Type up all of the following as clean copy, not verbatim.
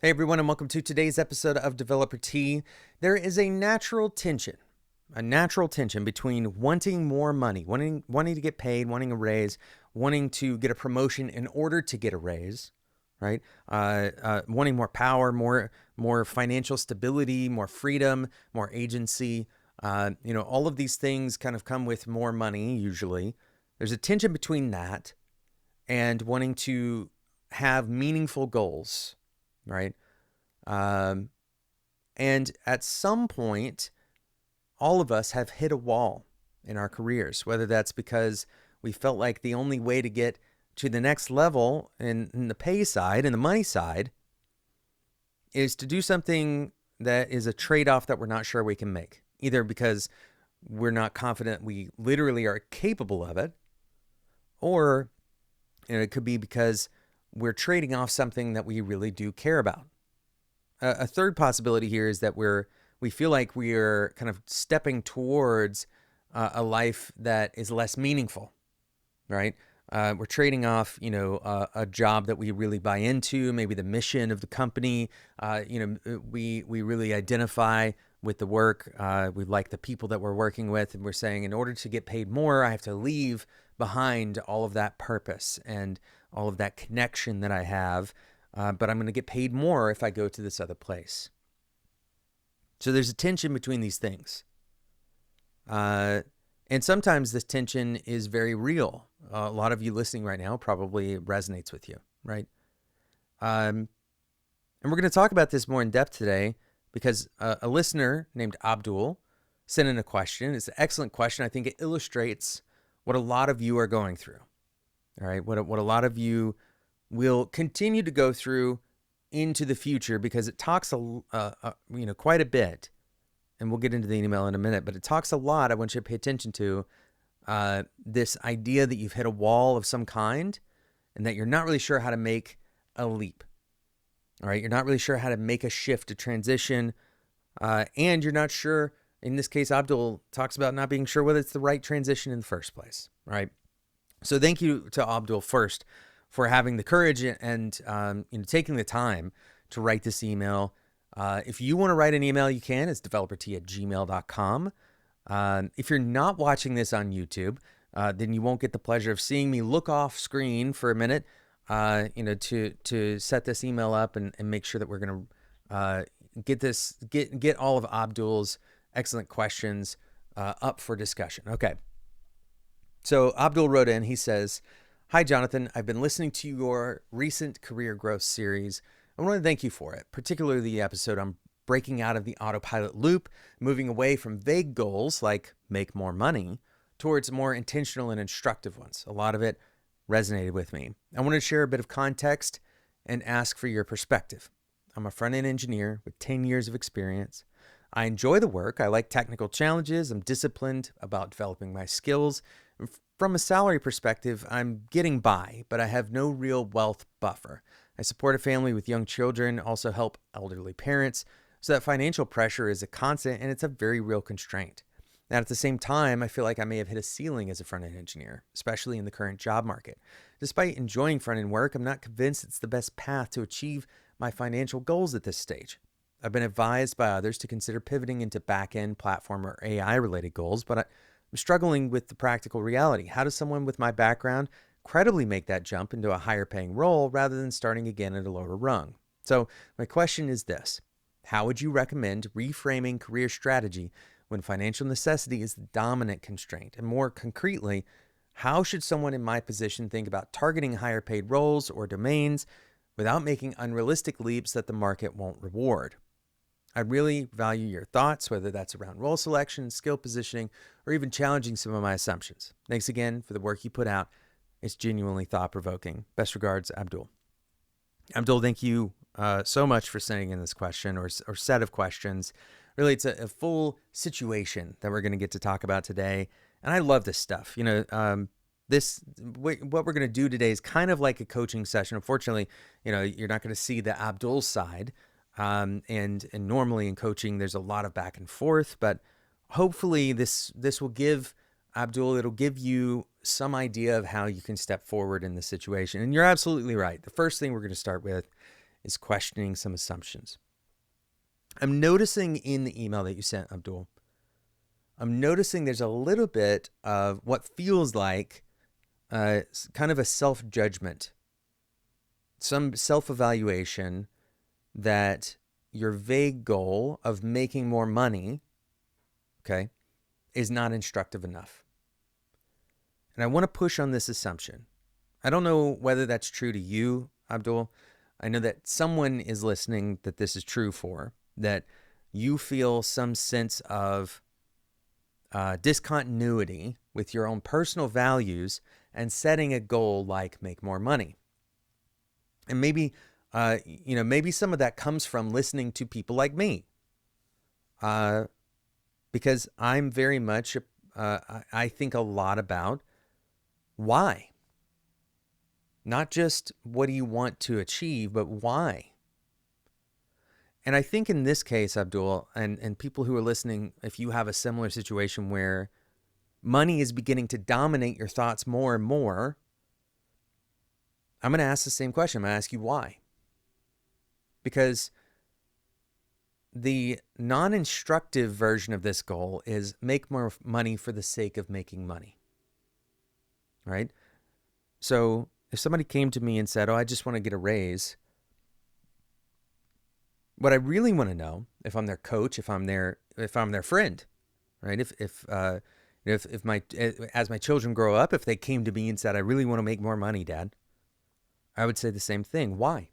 Hey everyone, and welcome to today's episode of Developer Tea. There is a natural tension between wanting more money, wanting to get paid, wanting a raise, wanting to get a promotion in order to get a raise, right? Wanting more power, more financial stability, more freedom, more agency. All of these things kind of come with more money. Usually, there's a tension between that and wanting to have meaningful goals, right? Um, and at some point, all of us have hit a wall in our careers, whether that's because we felt like the only way to get to the next level in the pay side and the money side is to do something that is a trade off that we're not sure we can make, either because we're not confident we literally are capable of it, or it could be because we're trading off something that we really do care about. A third possibility here is that we feel like we are kind of stepping towards a life that is less meaningful, right? We're trading off, a job that we really buy into, maybe the mission of the company. We really identify with the work. We like the people that we're working with, and we're saying, in order to get paid more, I have to leave behind all of that purpose and all of that connection that I have. But I'm going to get paid more if I go to this other place. So there's a tension between these things. And sometimes this tension is very real. A lot of you listening right now probably resonates with you, right? And we're going to talk about this more in depth today because a listener named Abdul sent in a question. It's an excellent question. I think it illustrates what a lot of you are going through, all right? What a lot of you will continue to go through into the future, because it talks quite a bit, and we'll get into the email in a minute, but it talks a lot. I want you to pay attention to this idea that you've hit a wall of some kind and that you're not really sure how to make a leap. All right, you're not really sure how to make a shift, a transition, and you're not sure. In this case, Abdul talks about not being sure whether it's the right transition in the first place, right? So thank you to Abdul first for having the courage and taking the time to write this email. If you want to write an email, you can. It's developertea@gmail.com. If you're not watching this on YouTube, then you won't get the pleasure of seeing me look off screen for a minute, to set this email up and make sure that we're going to get all of Abdul's excellent questions up for discussion. Okay. So Abdul wrote in, he says, "Hi, Jonathan. I've been listening to your recent career growth series. I want to thank you for it, particularly the episode on breaking out of the autopilot loop, moving away from vague goals like make more money towards more intentional and instructive ones. A lot of it resonated with me. I want to share a bit of context and ask for your perspective. I'm a front-end engineer with 10 years of experience. I enjoy the work. I like technical challenges. I'm disciplined about developing my skills. From a salary perspective, I'm getting by, but I have no real wealth buffer. I support a family with young children, also help elderly parents, so that financial pressure is a constant and it's a very real constraint. Now, at the same time, I feel like I may have hit a ceiling as a front-end engineer, especially in the current job market. Despite enjoying front-end work, I'm not convinced it's the best path to achieve my financial goals at this stage. I've been advised by others to consider pivoting into back-end, platform, or AI-related goals, but I'm struggling with the practical reality. How does someone with my background credibly make that jump into a higher paying role rather than starting again at a lower rung? So my question is this: how would you recommend reframing career strategy when financial necessity is the dominant constraint? And more concretely, how should someone in my position think about targeting higher paid roles or domains without making unrealistic leaps that the market won't reward? I really value your thoughts, whether that's around role selection, skill positioning, or even challenging some of my assumptions. Thanks again for the work you put out. It's genuinely thought-provoking. Best regards, Abdul." Abdul, thank you so much for sending in this question or set of questions. Really, it's a full situation that we're going to get to talk about today. And I love this stuff. What we're going to do today is kind of like a coaching session. Unfortunately, you're not going to see the Abdul side. And normally in coaching, there's a lot of back and forth, but hopefully this will give Abdul, it'll give you some idea of how you can step forward in the situation. And you're absolutely right. The first thing we're going to start with is questioning some assumptions. I'm noticing in the email that you sent, Abdul, I'm noticing there's a little bit of what feels like kind of a self-judgment, some self-evaluation that your vague goal of making more money, okay, is not instructive enough. And I want to push on this assumption. I don't know whether that's true to you, Abdul. I know that someone is listening that this is true for, that you feel some sense of discontinuity with your own personal values and setting a goal like make more money. And maybe, maybe some of that comes from listening to people like me. Because I'm very much, I think a lot about why. Not just what do you want to achieve, but why. And I think in this case, Abdul, and people who are listening, if you have a similar situation where money is beginning to dominate your thoughts more and more, I'm going to ask the same question. I'm going to ask you why. Because the non-instructive version of this goal is make more money for the sake of making money. Right? So if somebody came to me and said, I just want to get a raise, what I really want to know, if I'm their coach, if I'm their friend, right? As my children grow up, if they came to me and said, I really want to make more money, Dad, I would say the same thing. Why?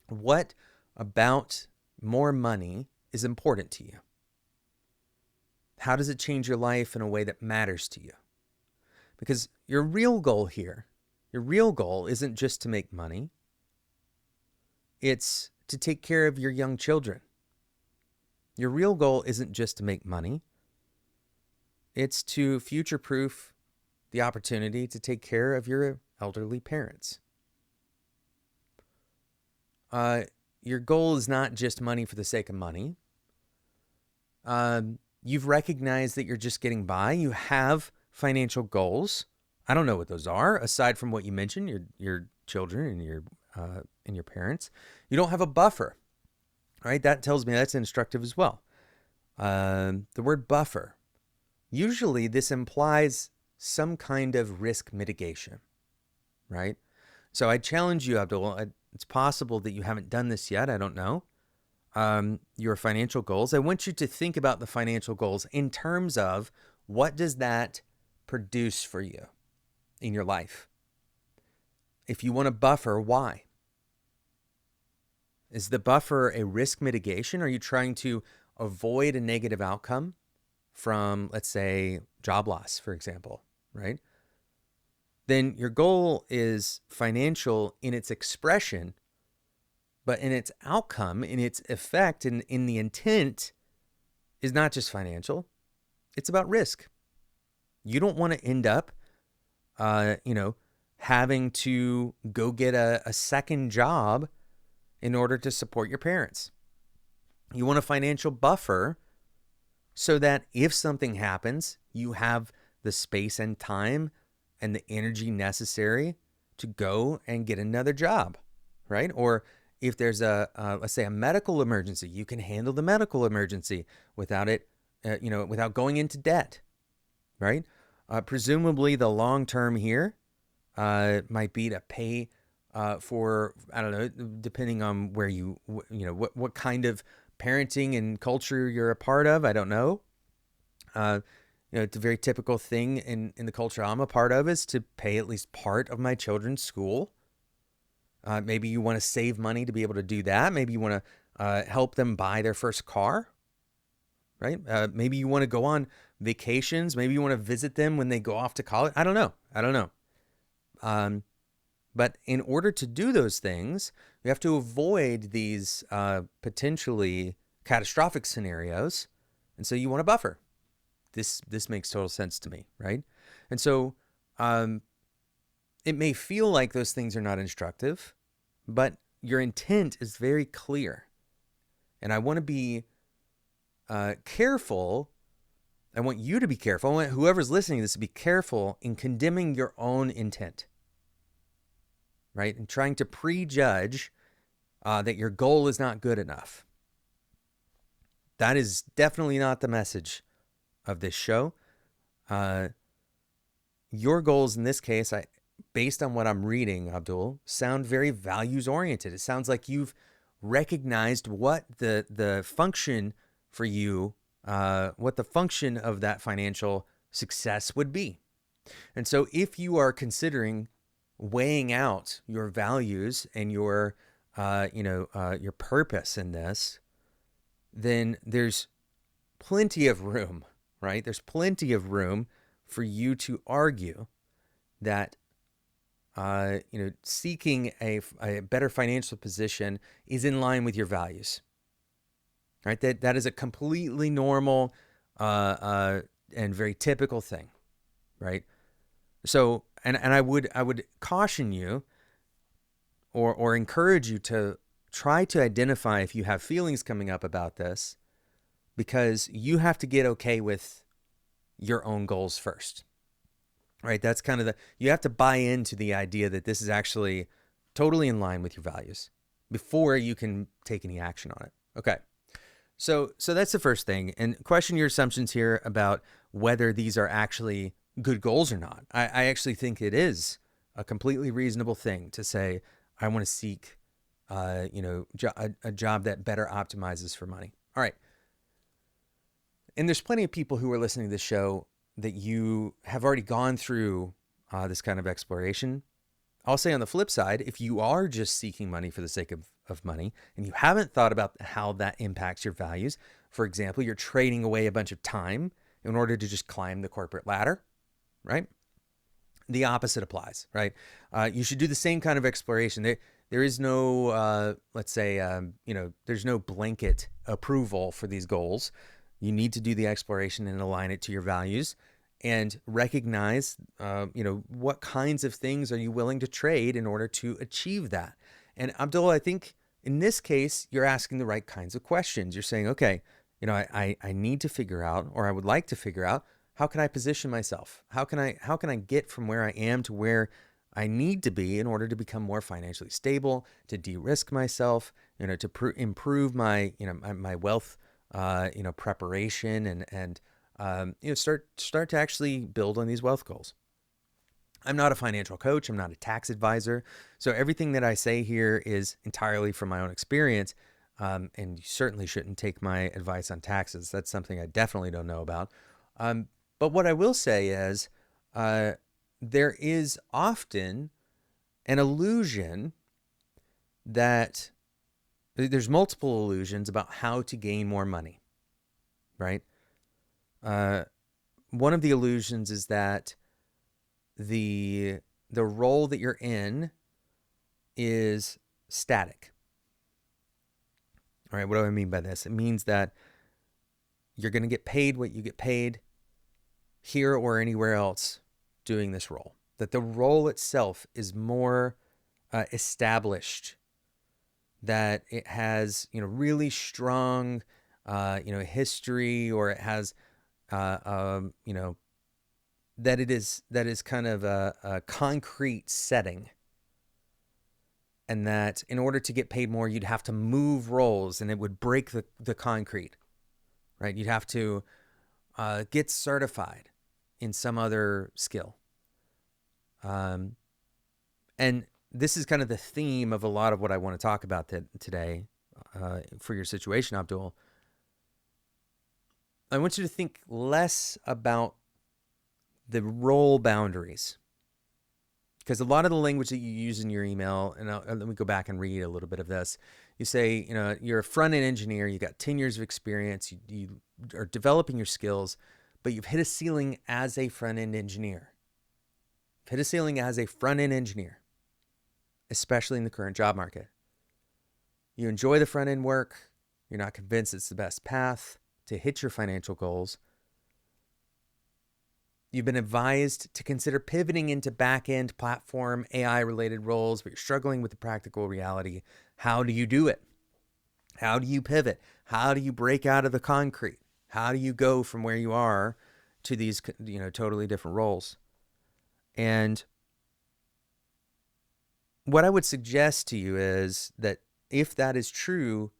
What about more money is important to you? How does it change your life in a way that matters to you? Because your real goal isn't just to make money. It's to take care of your young children. Your real goal isn't just to make money. It's to future-proof the opportunity to take care of your elderly parents. Your goal is not just money for the sake of money. You've recognized that you're just getting by. You have financial goals. I don't know what those are, aside from what you mentioned, your children and your parents. You don't have a buffer, right? That tells me that's instructive as well. The word buffer. Usually this implies some kind of risk mitigation, right? So I challenge you, Abdul. It's possible that you haven't done this yet. I don't know. Your financial goals. I want you to think about the financial goals in terms of what does that produce for you in your life? If you want a buffer, why? Is the buffer a risk mitigation? Are you trying to avoid a negative outcome from, let's say, job loss, for example, right? Then your goal is financial in its expression, but in its outcome, in its effect, in the intent is not just financial. It's about risk. You don't want to end up, having to go get a second job in order to support your parents. You want a financial buffer so that if something happens, you have the space and time and the energy necessary to go and get another job, right? Or if there's let's say a medical emergency, you can handle the medical emergency without without going into debt, right? Presumably the long term here might be to pay for, I don't know, depending on where what kind of parenting and culture you're a part of. I don't know. It's a very typical thing in the culture I'm a part of is to pay at least part of my children's school. Maybe you want to save money to be able to do that. Maybe you want to help them buy their first car, right? Maybe you want to go on vacations. Maybe you want to visit them when they go off to college. I don't know. But in order to do those things, you have to avoid these potentially catastrophic scenarios. And so you want a buffer. This makes total sense to me, right? And so it may feel like those things are not instructive, but your intent is very clear. And I want to be careful. I want you to be careful. I want whoever's listening to this to be careful in condemning your own intent, right? And trying to prejudge that your goal is not good enough. That is definitely not the message of this show. Your goals in this case, based on what I'm reading, Abdul, sound very values oriented. It sounds like you've recognized what the function for you, what the function of that financial success would be. And so if you are considering weighing out your values and your purpose in this, then there's plenty of room, right? There's plenty of room for you to argue that seeking a better financial position is in line with your values, right? That is a completely normal and very typical thing, right? So, and I would caution you or encourage you to try to identify if you have feelings coming up about this, because you have to get okay with your own goals first, right? That's kind of you have to buy into the idea that this is actually totally in line with your values before you can take any action on it. Okay. So that's the first thing. And question your assumptions here about whether these are actually good goals or not. I actually think it is a completely reasonable thing to say, I want to seek, a job that better optimizes for money. All right. And there's plenty of people who are listening to this show that you have already gone through this kind of exploration. I'll say on the flip side, if you are just seeking money for the sake of money and you haven't thought about how that impacts your values, for example, you're trading away a bunch of time in order to just climb the corporate ladder, right? The opposite applies, right? You should do the same kind of exploration. There is no, there's no blanket approval for these goals. You need to do the exploration and align it to your values and recognize, what kinds of things are you willing to trade in order to achieve that? And Abdul, I think in this case, you're asking the right kinds of questions. You're saying, okay, I need to figure out, or I would like to figure out, how can I position myself? How can I get from where I am to where I need to be in order to become more financially stable, to de-risk myself, to improve my, my wealth, preparation and start to actually build on these wealth goals. I'm not a financial coach. I'm not a tax advisor. So everything that I say here is entirely from my own experience. And you certainly shouldn't take my advice on taxes. That's something I definitely don't know about. But what I will say is there is often an illusion that there's multiple illusions about how to gain more money, right? One of the illusions is that the role that you're in is static. All right, what do I mean by this? It means that you're going to get paid what you get paid here or anywhere else doing this role. That the role itself is more established, that it has, really strong, history, or it has, that is kind of a concrete setting. And that in order to get paid more, you'd have to move roles and it would break the concrete, right? You'd have to get certified in some other skill. And this is kind of the theme of a lot of what I want to talk about today for your situation, Abdul. I want you to think less about the role boundaries, because a lot of the language that you use in your email, and let me go back and read a little bit of this. You say, you're a front-end engineer, you got 10 years of experience, you are developing your skills, but you've hit a ceiling as a front-end engineer. Hit a ceiling as a front-end engineer, especially in the current job market. You enjoy the front-end work. You're not convinced it's the best path to hit your financial goals. You've been advised to consider pivoting into back-end platform AI-related roles, but you're struggling with the practical reality. How do you do it? How do you pivot? How do you break out of the concrete? How do you go from where you are to these, totally different roles? And what I would suggest to you is that if that is true,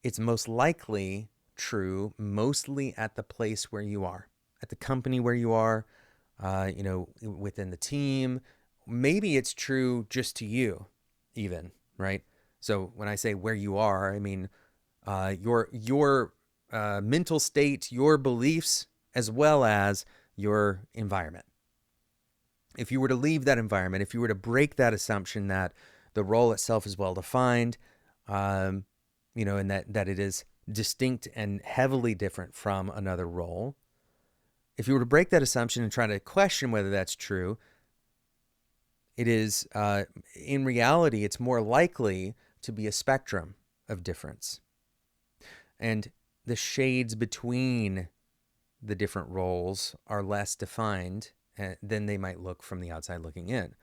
it's most likely true mostly at the place where you are, at the company where you are, within the team. Maybe it's true just to you, even, right? So when I say where you are, I mean your mental state, your beliefs, as well as your environment. If you were to leave that environment, if you were to break that assumption that the role itself is well defined, and that it is distinct and heavily different from another role, if you were to break that assumption and try to question whether that's true, it is, in reality, it's more likely to be a spectrum of difference. And the shades between the different roles are less defined than they might look from the outside looking in.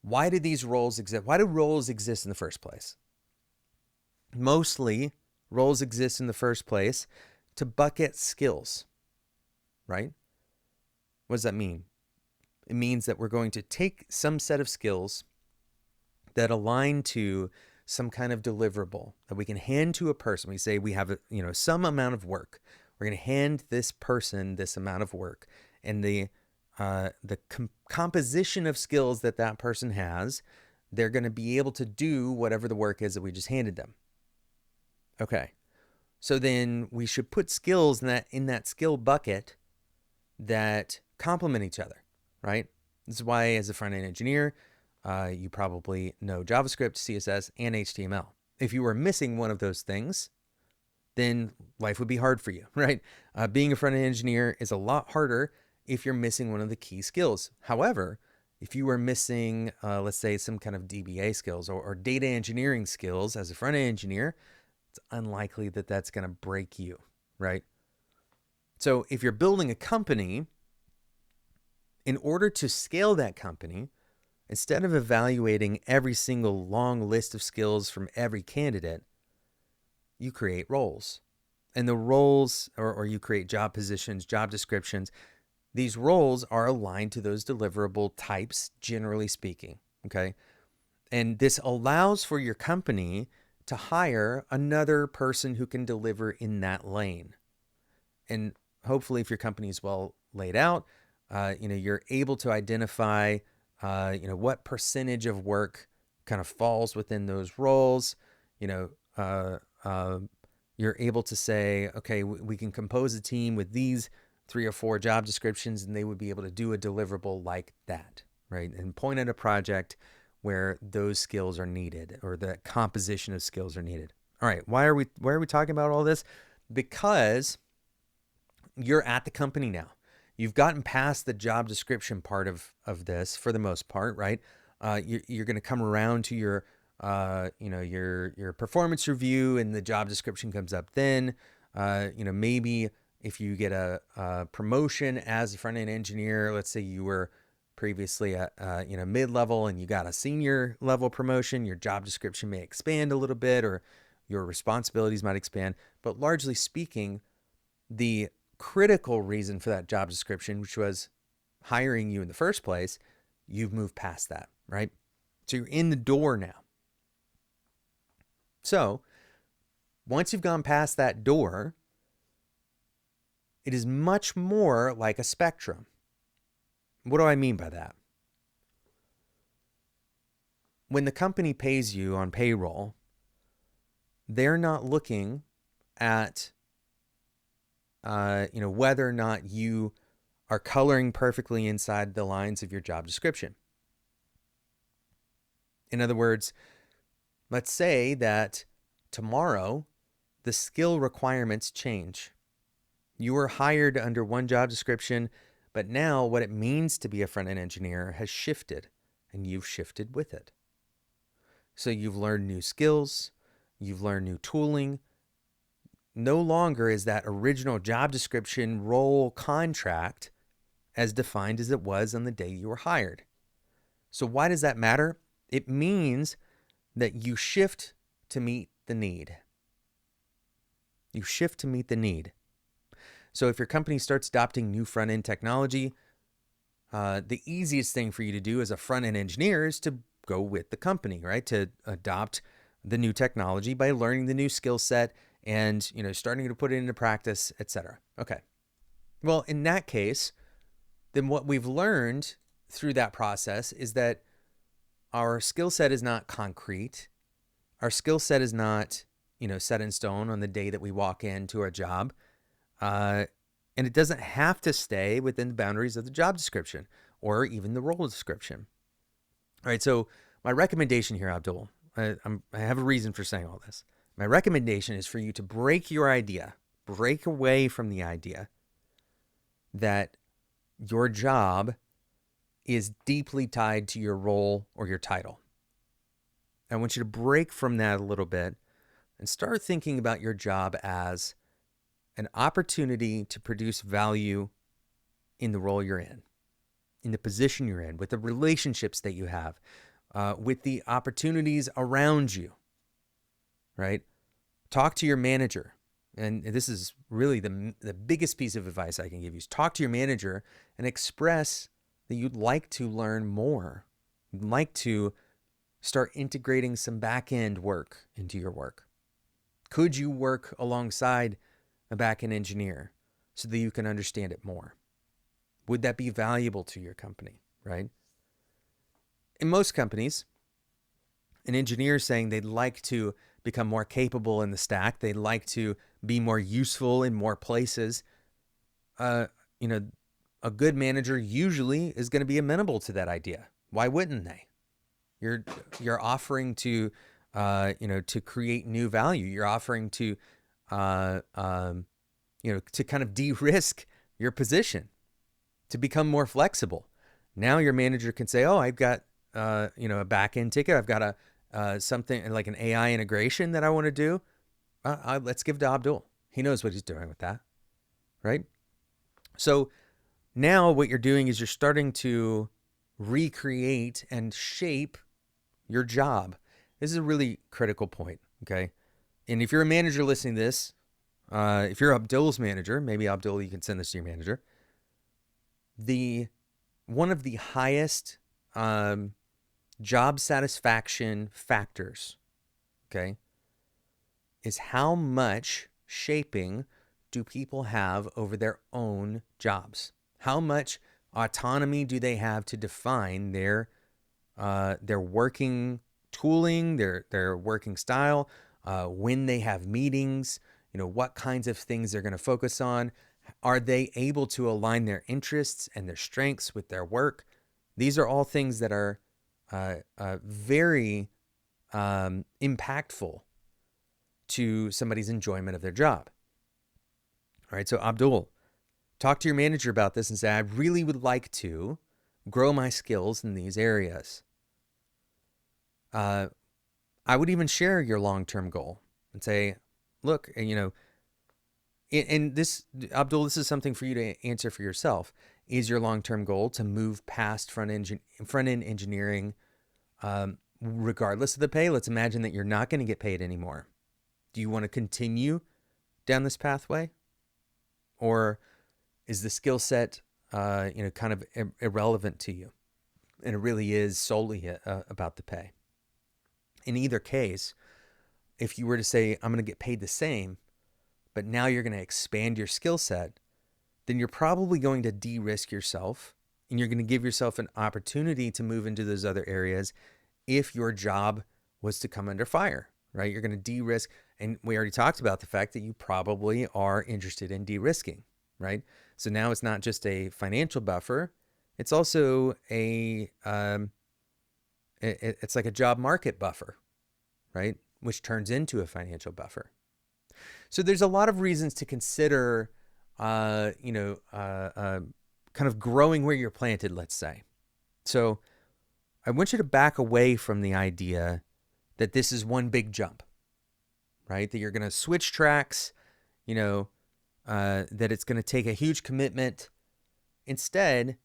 Why do these roles exist? Why do roles exist in the first place? Mostly, roles exist in the first place to bucket skills, right? What does that mean? It means that we're going to take some set of skills that align to some kind of deliverable that we can hand to a person. We say we have some amount of work. We're going to hand this person this amount of work, and the composition of skills that person has, they're going to be able to do whatever the work is that we just handed them. Okay, so then we should put skills in that skill bucket that complement each other, right? This is why, as a front-end engineer, you probably know JavaScript, CSS, and HTML. If you were missing one of those things, then life would be hard for you, right? Being a front-end engineer is a lot harder if you're missing one of the key skills. However, if you were missing, let's say, some kind of DBA skills or data engineering skills as a front-end engineer, it's unlikely that that's going to break you, right? So if you're building a company, in order to scale that company, instead of evaluating every single long list of skills from every candidate, you create roles. And the roles, or you create job positions, job descriptions, these roles are aligned to those deliverable types, generally speaking, okay? And this allows for your company to hire another person who can deliver in that lane. And hopefully, if your company is well laid out, you're able to identify, what percentage of work kind of falls within those roles. You're able to say, okay, we can compose a team with these 3 or 4 job descriptions, and they would be able to do a deliverable like that, right? And point at a project where those skills are needed, or the composition of skills are needed. All right, why are we talking about all this? Because you're at the company now. You've gotten past the job description part of this for the most part, right? You're going to come around to your performance review, and the job description comes up then. Maybe if you get a promotion as a front-end engineer, let's say you were previously at mid-level and you got a senior level promotion, your job description may expand a little bit, or your responsibilities might expand. But largely speaking, the critical reason for that job description, which was hiring you in the first place, you've moved past that, right? So you're in the door now. So once you've gone past that door, it is much more like a spectrum. What do I mean by that? When the company pays you on payroll, they're not looking at whether or not you are coloring perfectly inside the lines of your job description. In other words, let's say that tomorrow the skill requirements change. You were hired under one job description, but now what it means to be a front-end engineer has shifted, and you've shifted with it. So you've learned new skills, you've learned new tooling. No longer is that original job description role contract as defined as it was on the day you were hired. So why does that matter? It means that you shift to meet the need. You shift to meet the need. So if your company starts adopting new front-end technology, the easiest thing for you to do as a front-end engineer is to go with the company, right? To adopt the new technology by learning the new skill set and, starting to put it into practice, etc. Okay. Well, in that case, then what we've learned through that process is that our skill set is not concrete. Our skill set is not, set in stone on the day that we walk into our job. And it doesn't have to stay within the boundaries of the job description or even the role description. All right. So my recommendation here, Abdul, I have a reason for saying all this. My recommendation is for you to break away from the idea that your job is deeply tied to your role or your title. I want you to break from that a little bit and start thinking about your job as an opportunity to produce value in the role you're in the position you're in, with the relationships that you have, with the opportunities around you, right? Talk to your manager. And this is really the biggest piece of advice I can give you is talk to your manager and express that you'd like to learn more. You'd like to start integrating some back-end work into your work. Could you work alongside a back-end engineer so that you can understand it more? Would that be valuable to your company, right? In most companies, an engineer is saying they'd like to become more capable in the stack. They'd like to be more useful in more places. A good manager usually is going to be amenable to that idea. Why wouldn't they? You're offering to, to create new value. You're offering to, to kind of de-risk your position, to become more flexible. Now your manager can say, oh, I've got, a back-end ticket. I've got something like an AI integration that I want to do. Let's give to Abdul. He knows what he's doing with that, right? So now what you're doing is you're starting to recreate and shape your job. This is a really critical point, okay? And if you're a manager listening to this, if you're Abdul's manager, maybe Abdul, you can send this to your manager. One of the highest job satisfaction factors, okay, is how much shaping do people have over their own jobs? How much autonomy do they have to define their working tooling, their working style, when they have meetings, what kinds of things they're going to focus on? Are they able to align their interests and their strengths with their work? These are all things that are very impactful to somebody's enjoyment of their job. All right, so Abdul, talk to your manager about this and say, I really would like to grow my skills in these areas. I would even share your long-term goal and say, look, and this, Abdul, this is something for you to answer for yourself. Is your long-term goal to move past front-end engineering, regardless of the pay? Let's imagine that you're not going to get paid anymore. Do you want to continue down this pathway? Or is the skill set, kind of irrelevant to you? And it really is solely about the pay. In either case, if you were to say, I'm going to get paid the same, but now you're going to expand your skill set, then you're probably going to de-risk yourself, and you're going to give yourself an opportunity to move into those other areas if your job was to come under fire, right? You're going to de-risk. And we already talked about the fact that you probably are interested in de-risking, right? So now it's not just a financial buffer. It's also it's like a job market buffer, right? Which turns into a financial buffer. So there's a lot of reasons to consider, kind of growing where you're planted, let's say. So I want you to back away from the idea that this is one big jump, right? That you're going to switch tracks, that it's going to take a huge commitment. Instead,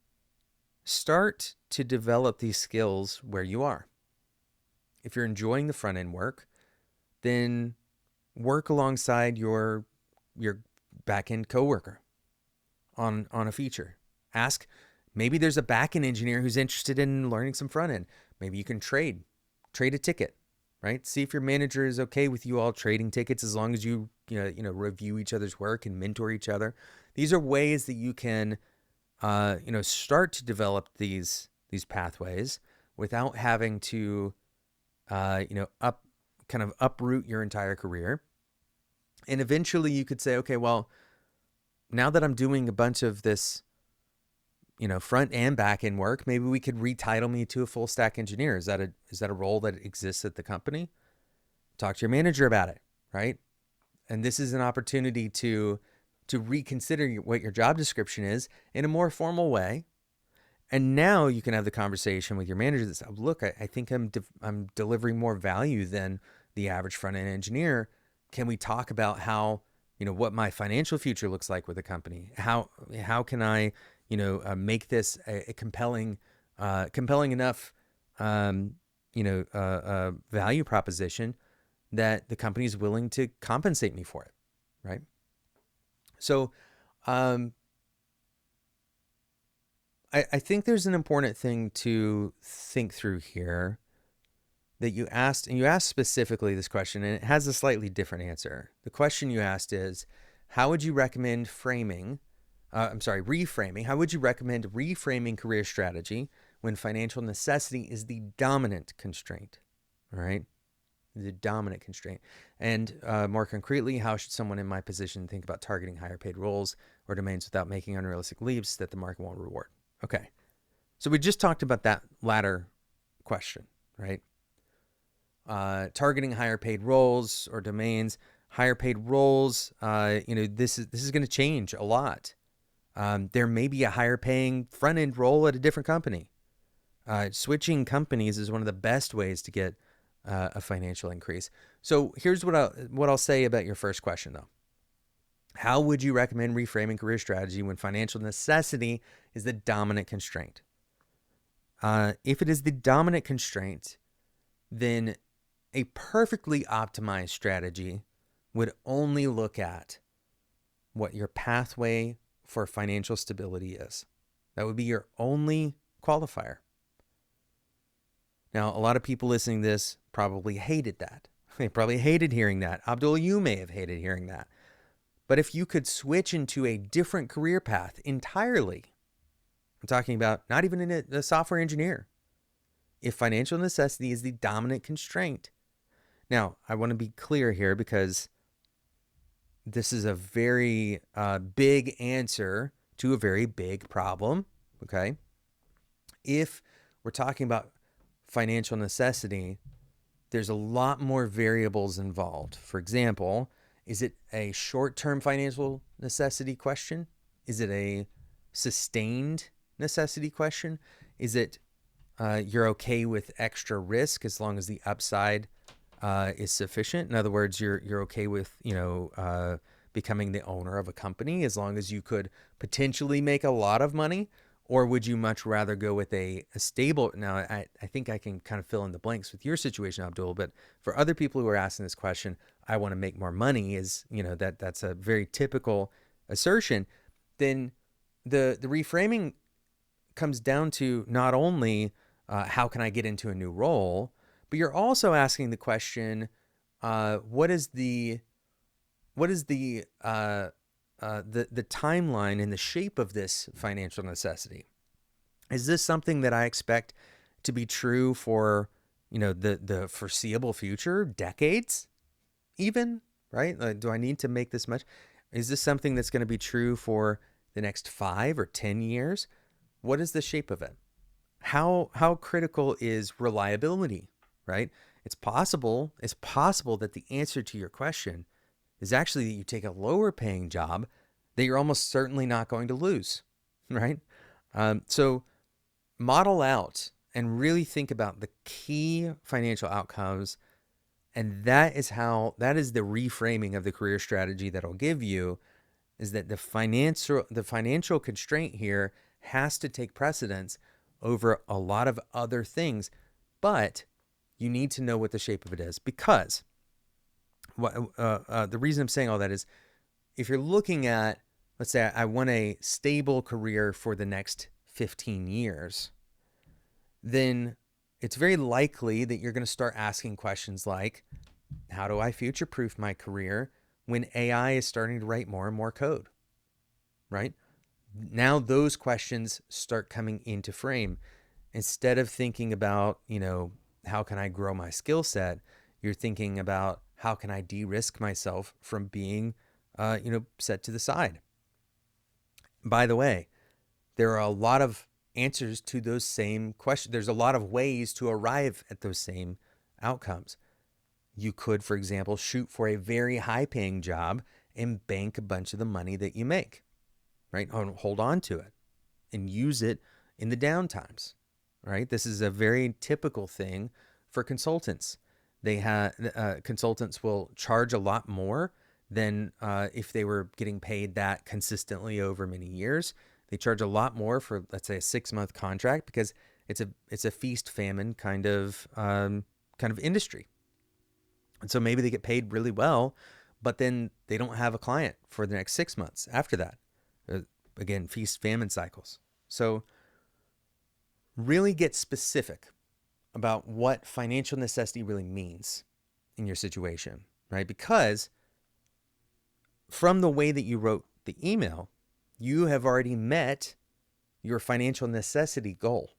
start to develop these skills where you are. If you're enjoying the front end work, then work alongside your back-end coworker on a feature. Ask, maybe there's a back-end engineer who's interested in learning some front end. Maybe you can trade a ticket, right? See if your manager is okay with you all trading tickets as long as you review each other's work and mentor each other. These are ways that you can start to develop these pathways without having to uproot your entire career. And eventually you could say, okay, well, now that I'm doing a bunch of this, front and back end work, maybe we could retitle me to a full stack engineer. Is that a role that exists at the company? Talk to your manager about it, right? And this is an opportunity to reconsider what your job description is in a more formal way. And now you can have the conversation with your manager that says, look, I think I'm delivering more value than the average front end engineer. Can we talk about how, what my financial future looks like with the company? How can I, make this a compelling enough, value proposition that the company is willing to compensate me for it, right? So, I think there's an important thing to think through here that you asked, and you asked specifically this question, and it has a slightly different answer. The question you asked is, how would you recommend reframing? How would you recommend reframing career strategy when financial necessity is the dominant constraint? All right, the dominant constraint. And more concretely, how should someone in my position think about targeting higher paid roles or domains without making unrealistic leaps that the market won't reward? Okay, so we just talked about that latter question, right? Targeting higher paid roles or domains. Higher paid roles, this is going to change a lot. There may be a higher paying front end role at a different company. Switching companies is one of the best ways to get a financial increase. So here's what I'll say about your first question, though. How would you recommend reframing career strategy when financial necessity is the dominant constraint? If it is the dominant constraint, then a perfectly optimized strategy would only look at what your pathway for financial stability is. That would be your only qualifier. Now, a lot of people listening to this probably hated that. They probably hated hearing that. Abdul, you may have hated hearing that. But if you could switch into a different career path entirely, I'm talking about not even in a software engineer, if financial necessity is the dominant constraint. Now, I want to be clear here because this is a very big answer to a very big problem, okay? If we're talking about financial necessity, there's a lot more variables involved. For example, is it a short-term financial necessity question? Is it a sustained necessity question? Is it you're okay with extra risk as long as the upside is sufficient? In other words, you're okay with becoming the owner of a company as long as you could potentially make a lot of money? Or would you much rather go with a stable? Now, I think I can kind of fill in the blanks with your situation, Abdul, but for other people who are asking this question, I want to make more money is, that's a very typical assertion. Then the reframing comes down to not only how can I get into a new role, but you're also asking the question, what is the timeline and the shape of this financial necessity? Is this something that I expect to be true for, the foreseeable future, decades even, right? Do I need to make this much? Is this something that's going to be true for the next 5 or 10 years? What is the shape of it? How critical is reliability, right? It's possible that the answer to your question is actually that you take a lower paying job that you're almost certainly not going to lose, right? So model out and really think about the key financial outcomes. And that is the reframing of the career strategy that'll give you, is that the financial constraint here has to take precedence over a lot of other things, but you need to know what the shape of it is, because the reason I'm saying all that is, if you're looking at, let's say I want a stable career for the next 15 years, then it's very likely that you're going to start asking questions like, how do I future-proof my career when AI is starting to write more and more code, right? Now those questions start coming into frame. Instead of thinking about, how can I grow my skill set, you're thinking about how can I de-risk myself from being, set to the side. By the way, there are a lot of answers to those same questions. There's a lot of ways to arrive at those same outcomes. You could, for example, shoot for a very high-paying job and bank a bunch of the money that you make, right? Hold on to it and use it in the downtimes, right? This is a very typical thing for consultants. Consultants will charge a lot more than if they were getting paid that consistently over many years. They charge a lot more for, let's say, a 6-month contract because it's a feast famine kind of industry. And so maybe they get paid really well, but then they don't have a client for the next 6 months after that. Again, feast famine cycles. So really get specific about what financial necessity really means in your situation, right? Because from the way that you wrote the email, you have already met your financial necessity goal,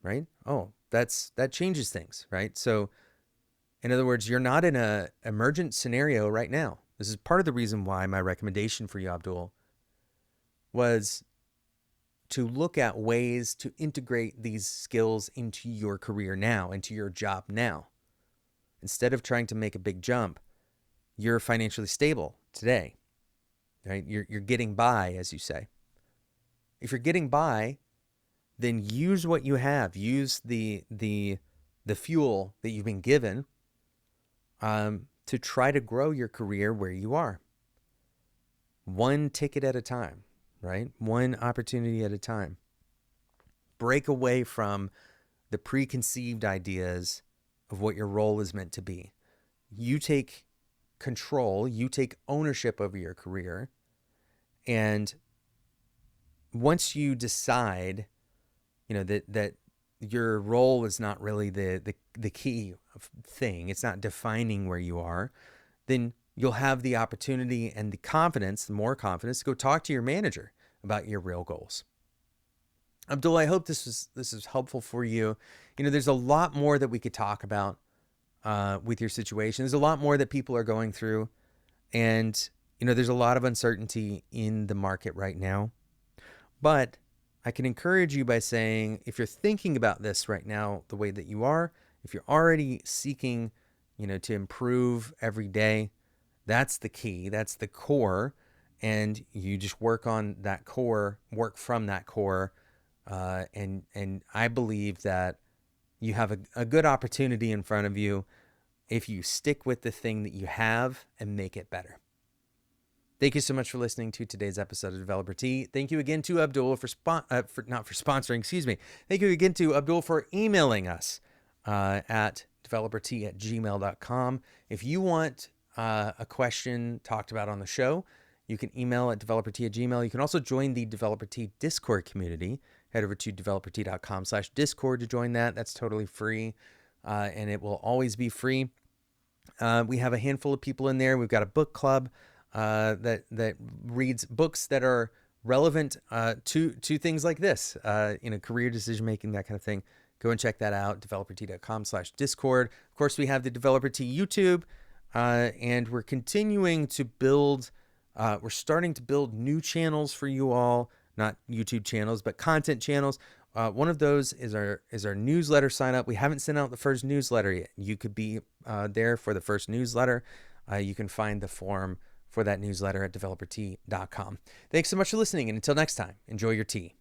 right? Oh, that changes things, right? So in other words, you're not in an emergent scenario right now. This is part of the reason why my recommendation for you, Abdul, was to look at ways to integrate these skills into your career now, into your job now. Instead of trying to make a big jump, you're financially stable today, right? You're getting by, as you say. If you're getting by, then use what you have. Use the fuel that you've been given to try to grow your career where you are. One ticket at a time, right? One opportunity at a time. Break away from the preconceived ideas of what your role is meant to be. You take control, you take ownership over your career. And once you decide, that your role is not really the key thing, it's not defining where you are, then you'll have the opportunity and the confidence, the more confidence, to go talk to your manager about your real goals. Abdul, I hope this is helpful for you. There's a lot more that we could talk about with your situation. There's a lot more that people are going through, and there's a lot of uncertainty in the market right now. But I can encourage you by saying, if you're thinking about this right now the way that you are, if you're already seeking, to improve every day, that's the key, that's the core, and you just work on that core, work from that core, and I believe that you have a good opportunity in front of you if you stick with the thing that you have and make it better. Thank you so much for listening to today's episode of Developer Tea. Thank you again to Abdul for sponsoring. Thank you again to Abdul for emailing us at developertea@gmail.com. If you want a question talked about on the show, you can email at developertea@gmail. You can also join the Developer Tea Discord community. Head over to developertea.com/discord to join that. That's totally free, and it will always be free. We have a handful of people in there. We've got a book club that reads books that are relevant to things like this, career decision making, that kind of thing. Go and check that out, developertea.com/discord. Of course, we have the Developer Tea YouTube, and we're continuing to build. We're starting to build new channels for you all, not YouTube channels, but content channels. One of those is our newsletter sign up. We haven't sent out the first newsletter yet. You could be there for the first newsletter. You can find the form for that newsletter at developertea.com. Thanks so much for listening, and until next time, enjoy your tea.